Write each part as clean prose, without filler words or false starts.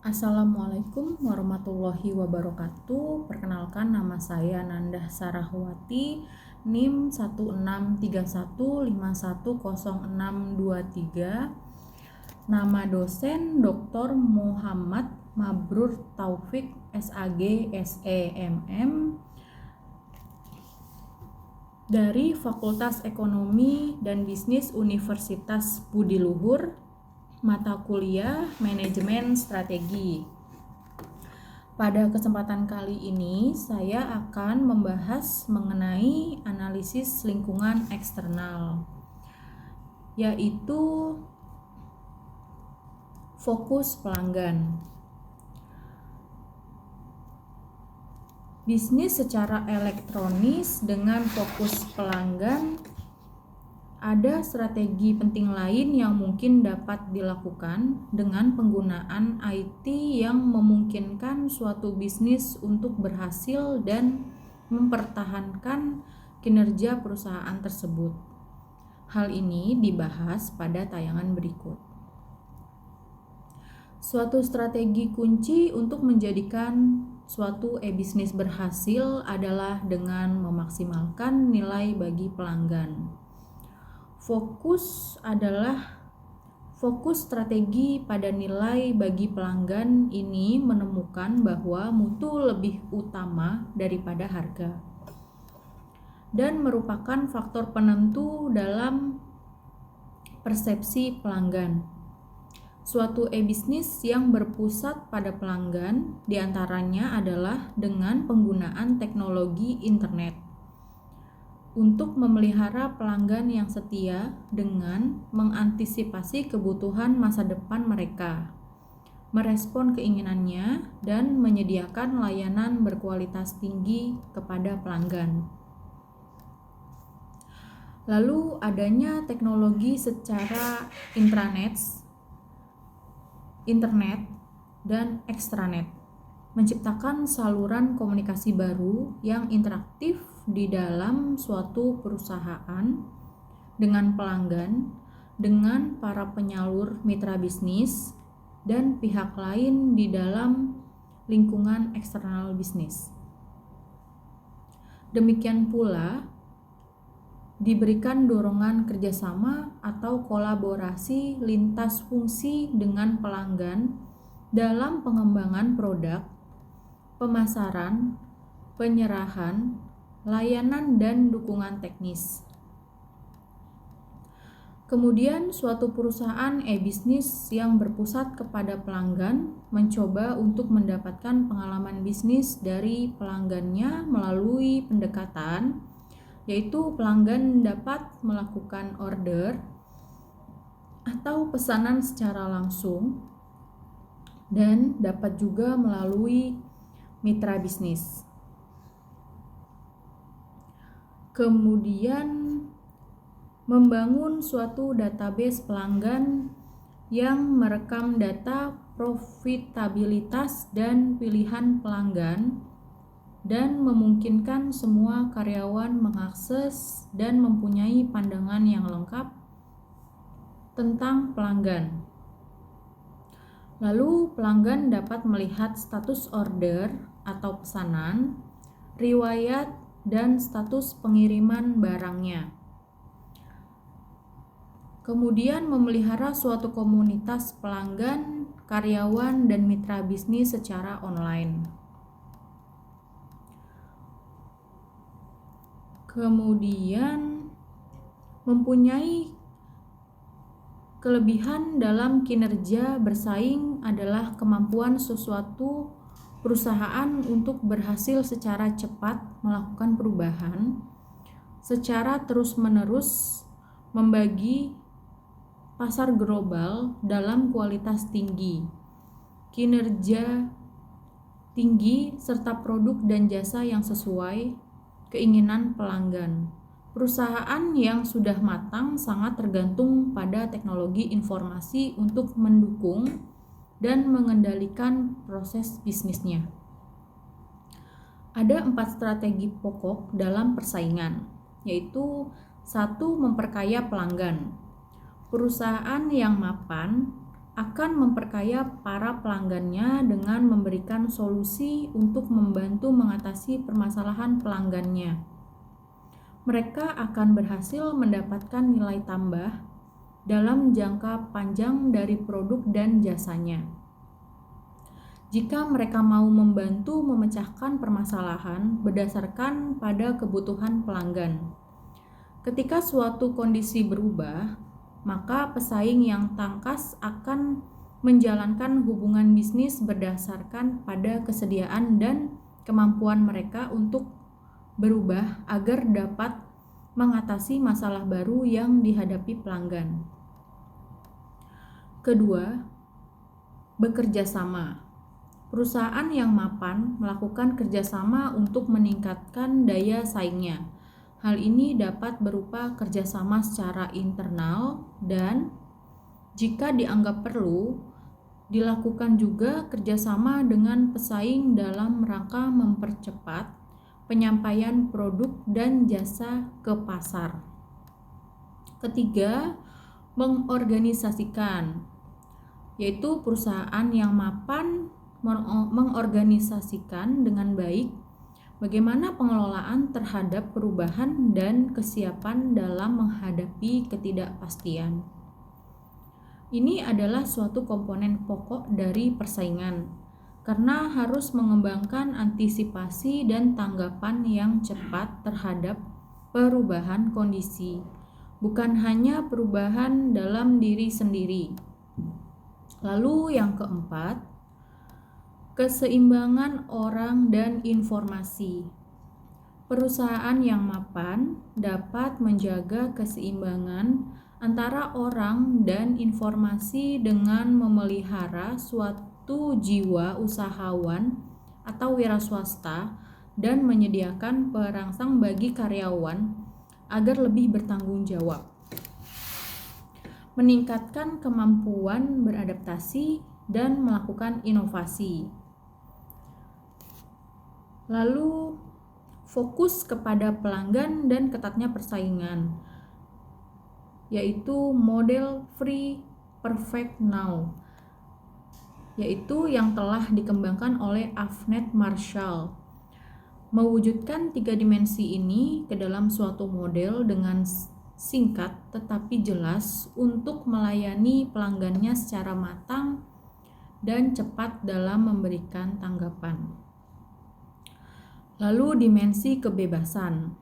Assalamualaikum warahmatullahi wabarakatuh. Perkenalkan, nama saya Nandah Sarahwati, NIM 1631510623. Nama dosen Dr. Muhammad Mabrur Taufik, SAG, SEMM, dari Fakultas Ekonomi dan Bisnis Universitas Budi Luhur, mata kuliah Manajemen Strategi. Pada kesempatan kali ini, saya akan membahas mengenai analisis lingkungan eksternal, yaitu fokus pelanggan. Bisnis secara elektronis dengan fokus pelanggan. Ada strategi penting lain yang mungkin dapat dilakukan dengan penggunaan IT yang memungkinkan suatu bisnis untuk berhasil dan mempertahankan kinerja perusahaan tersebut. Hal ini dibahas pada tayangan berikut. Suatu strategi kunci untuk menjadikan suatu e-bisnis berhasil adalah dengan memaksimalkan nilai bagi pelanggan. Fokus strategi pada nilai bagi pelanggan ini menemukan bahwa mutu lebih utama daripada harga dan merupakan faktor penentu dalam persepsi pelanggan. Suatu e-bisnis yang berpusat pada pelanggan diantaranya adalah dengan penggunaan teknologi internet untuk memelihara pelanggan yang setia dengan mengantisipasi kebutuhan masa depan mereka, merespon keinginannya, dan menyediakan layanan berkualitas tinggi kepada pelanggan. Lalu adanya teknologi secara internet dan extranet menciptakan saluran komunikasi baru yang interaktif di dalam suatu perusahaan dengan pelanggan, dengan para penyalur mitra bisnis, dan pihak lain di dalam lingkungan eksternal bisnis. Demikian pula, diberikan dorongan kerjasama atau kolaborasi lintas fungsi dengan pelanggan dalam pengembangan produk, pemasaran, penyerahan, layanan, dan dukungan teknis. Kemudian, suatu perusahaan e-bisnis yang berpusat kepada pelanggan mencoba untuk mendapatkan pengalaman bisnis dari pelanggannya melalui pendekatan, yaitu pelanggan dapat melakukan order atau pesanan secara langsung dan dapat juga melalui mitra bisnis. Kemudian membangun suatu database pelanggan yang merekam data profitabilitas dan pilihan pelanggan dan memungkinkan semua karyawan mengakses dan mempunyai pandangan yang lengkap tentang pelanggan. Lalu pelanggan dapat melihat status order atau pesanan, riwayat, dan status pengiriman barangnya. Kemudian memelihara suatu komunitas pelanggan, karyawan, dan mitra bisnis secara online. Kemudian mempunyai kelebihan dalam kinerja bersaing adalah kemampuan sesuatu perusahaan untuk berhasil secara cepat melakukan perubahan, secara terus-menerus membagi pasar global dalam kualitas tinggi, kinerja tinggi, serta produk dan jasa yang sesuai keinginan pelanggan. Perusahaan yang sudah matang sangat tergantung pada teknologi informasi untuk mendukung dan mengendalikan proses bisnisnya. Ada 4 strategi pokok dalam persaingan, yaitu 1. Memperkaya pelanggan. Perusahaan yang mapan akan memperkaya para pelanggannya dengan memberikan solusi untuk membantu mengatasi permasalahan pelanggannya. Mereka akan berhasil mendapatkan nilai tambah dalam jangka panjang dari produk dan jasanya. Jika mereka mau membantu memecahkan permasalahan berdasarkan pada kebutuhan pelanggan. Ketika suatu kondisi berubah, maka pesaing yang tangkas akan menjalankan hubungan bisnis berdasarkan pada kesediaan dan kemampuan mereka untuk berubah agar dapat mengatasi masalah baru yang dihadapi pelanggan. Kedua, bekerja sama. Perusahaan yang mapan melakukan kerjasama untuk meningkatkan daya saingnya. Hal ini dapat berupa kerjasama secara internal dan jika dianggap perlu, dilakukan juga kerjasama dengan pesaing dalam rangka mempercepat penyampaian produk dan jasa ke pasar. Ketiga, mengorganisasikan, yaitu perusahaan yang mapan mengorganisasikan dengan baik bagaimana pengelolaan terhadap perubahan dan kesiapan dalam menghadapi ketidakpastian. Ini adalah suatu komponen pokok dari persaingan, karena harus mengembangkan antisipasi dan tanggapan yang cepat terhadap perubahan kondisi, bukan hanya perubahan dalam diri sendiri. Lalu yang keempat, keseimbangan orang dan informasi. Perusahaan yang mapan dapat menjaga keseimbangan antara orang dan informasi dengan memelihara suatu jiwa usahawan atau wira swasta dan menyediakan perangsang bagi karyawan agar lebih bertanggung jawab. Meningkatkan kemampuan beradaptasi dan melakukan inovasi. Lalu fokus kepada pelanggan dan ketatnya persaingan, yaitu model Free Perfect Now, yaitu yang telah dikembangkan oleh Avnet Marshall. Mewujudkan 3 dimensi ini ke dalam suatu model dengan singkat tetapi jelas untuk melayani pelanggannya secara matang dan cepat dalam memberikan tanggapan. Lalu dimensi kebebasan.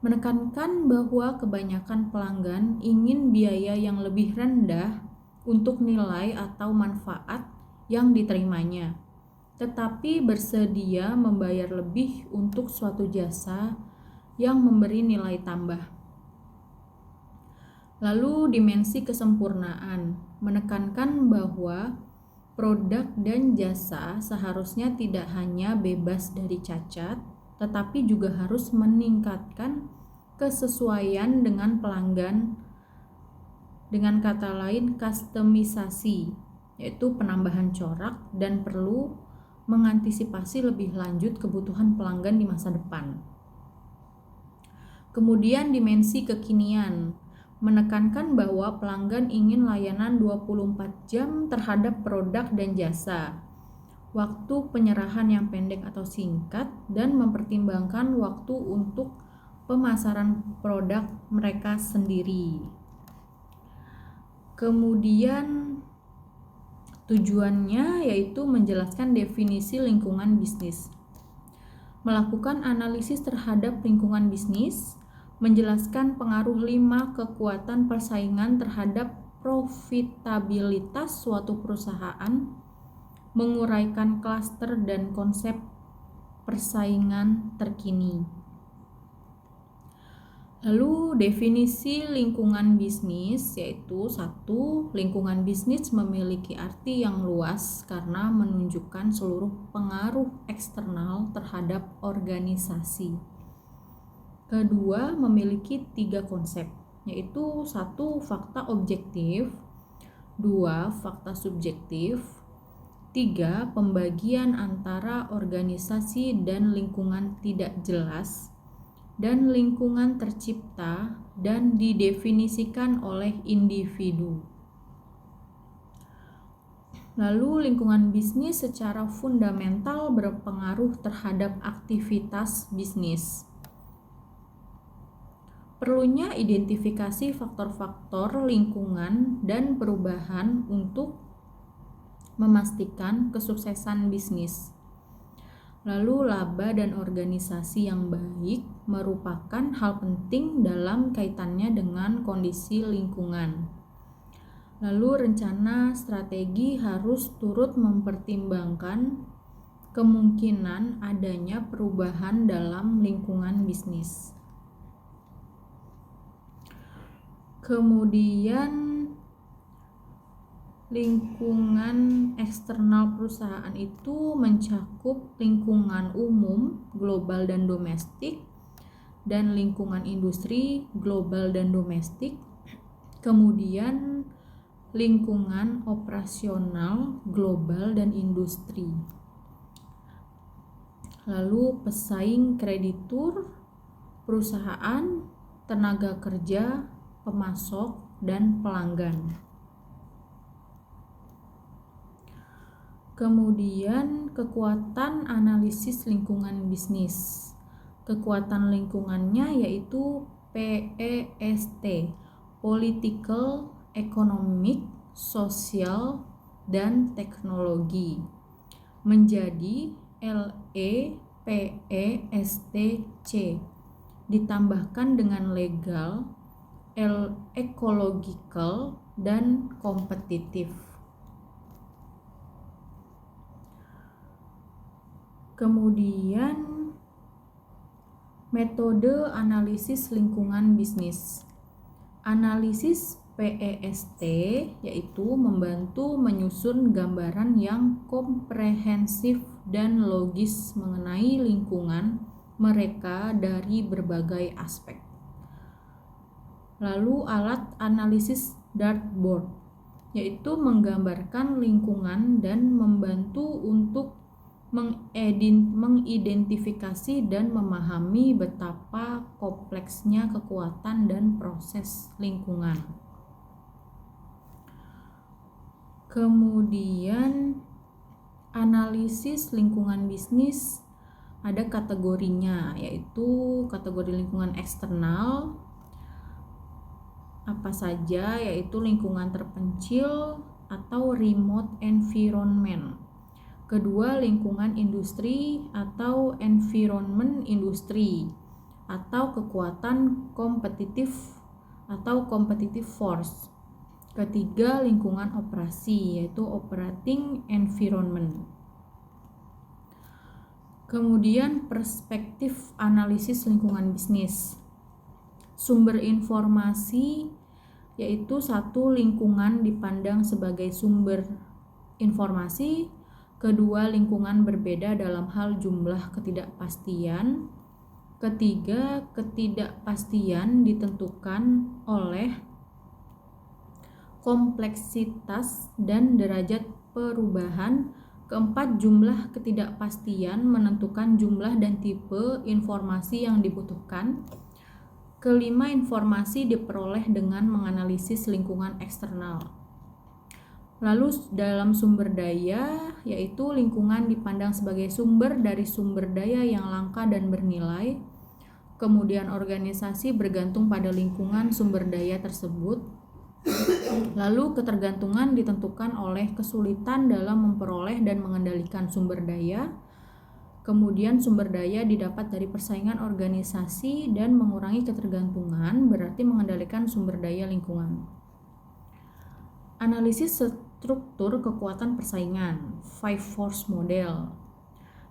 Menekankan bahwa kebanyakan pelanggan ingin biaya yang lebih rendah untuk nilai atau manfaat yang diterimanya, tetapi bersedia membayar lebih untuk suatu jasa yang memberi nilai tambah. Lalu dimensi kesempurnaan. Menekankan bahwa produk dan jasa seharusnya tidak hanya bebas dari cacat, tetapi juga harus meningkatkan kesesuaian dengan pelanggan. Dengan kata lain, kustomisasi, yaitu penambahan corak dan perlu mengantisipasi lebih lanjut kebutuhan pelanggan di masa depan. Kemudian dimensi kekinian. Menekankan bahwa pelanggan ingin layanan 24 jam terhadap produk dan jasa, waktu penyerahan yang pendek atau singkat, dan mempertimbangkan waktu untuk pemasaran produk mereka sendiri. Kemudian tujuannya yaitu menjelaskan definisi lingkungan bisnis, melakukan analisis terhadap lingkungan bisnis, menjelaskan pengaruh 5 kekuatan persaingan terhadap profitabilitas suatu perusahaan, menguraikan klaster dan konsep persaingan terkini. Lalu definisi lingkungan bisnis yaitu 1. Lingkungan bisnis memiliki arti yang luas karena menunjukkan seluruh pengaruh eksternal terhadap organisasi. Kedua, memiliki 3 konsep, yaitu 1. Fakta objektif, 2. Fakta subjektif, 3. Pembagian antara organisasi dan lingkungan tidak jelas, dan lingkungan tercipta dan didefinisikan oleh individu. Lalu lingkungan bisnis secara fundamental berpengaruh terhadap aktivitas bisnis. Perlunya identifikasi faktor-faktor lingkungan dan perubahan untuk memastikan kesuksesan bisnis. Lalu laba dan organisasi yang baik merupakan hal penting dalam kaitannya dengan kondisi lingkungan. Lalu rencana strategi harus turut mempertimbangkan kemungkinan adanya perubahan dalam lingkungan bisnis. Kemudian lingkungan eksternal perusahaan itu mencakup lingkungan umum, global dan domestik, dan lingkungan industri, global dan domestik. Kemudian lingkungan operasional, global dan industri. Lalu pesaing kreditur, perusahaan, tenaga kerja, pemasok, dan pelanggan. Kemudian kekuatan analisis lingkungan bisnis. Kekuatan lingkungannya yaitu PEST, Political, Economic, Sosial, dan Teknologi, menjadi LEPESTC, ditambahkan dengan legal, ecological, dan kompetitif. Kemudian metode analisis lingkungan bisnis. Analisis PEST yaitu membantu menyusun gambaran yang komprehensif dan logis mengenai lingkungan mereka dari berbagai aspek. Lalu alat analisis dartboard yaitu menggambarkan lingkungan dan membantu untuk mengidentifikasi dan memahami betapa kompleksnya kekuatan dan proses lingkungan. Kemudian analisis lingkungan bisnis ada kategorinya, yaitu kategori lingkungan eksternal apa saja, yaitu lingkungan terpencil atau remote environment. Kedua, lingkungan industri atau environment industri, atau kekuatan kompetitif atau competitive force. Ketiga, lingkungan operasi, yaitu operating environment. Kemudian perspektif analisis lingkungan bisnis. Sumber informasi, yaitu satu, lingkungan dipandang sebagai sumber informasi. Kedua, lingkungan berbeda dalam hal jumlah ketidakpastian. Ketiga, ketidakpastian ditentukan oleh kompleksitas dan derajat perubahan. Keempat, jumlah ketidakpastian menentukan jumlah dan tipe informasi yang dibutuhkan. Kelima, informasi diperoleh dengan menganalisis lingkungan eksternal. Lalu dalam sumber daya, yaitu lingkungan dipandang sebagai sumber dari sumber daya yang langka dan bernilai. Kemudian organisasi bergantung pada lingkungan sumber daya tersebut. Lalu ketergantungan ditentukan oleh kesulitan dalam memperoleh dan mengendalikan sumber daya. Kemudian sumber daya didapat dari persaingan organisasi dan mengurangi ketergantungan berarti mengendalikan sumber daya lingkungan. Analisis struktur kekuatan persaingan, 5 force model,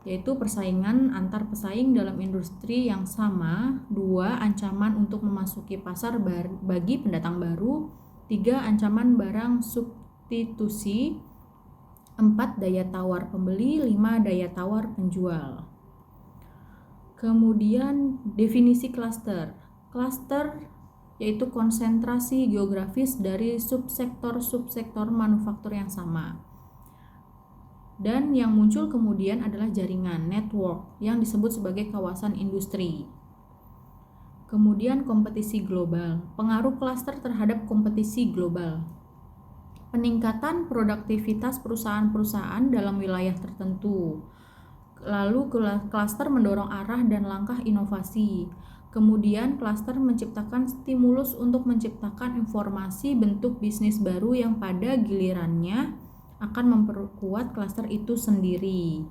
yaitu persaingan antar pesaing dalam industri yang sama. 2, ancaman untuk memasuki pasar bagi pendatang baru. 3, ancaman barang substitusi. 4, daya tawar pembeli. 5, daya tawar penjual. Kemudian definisi cluster. Cluster yaitu konsentrasi geografis dari subsektor-subsektor manufaktur yang sama. Dan yang muncul kemudian adalah jaringan, network, yang disebut sebagai kawasan industri. Kemudian kompetisi global, pengaruh klaster terhadap kompetisi global. peningkatan produktivitas perusahaan-perusahaan dalam wilayah tertentu. Lalu klaster mendorong arah dan langkah inovasi. Kemudian klaster menciptakan stimulus untuk menciptakan informasi bentuk bisnis baru yang pada gilirannya akan memperkuat klaster itu sendiri.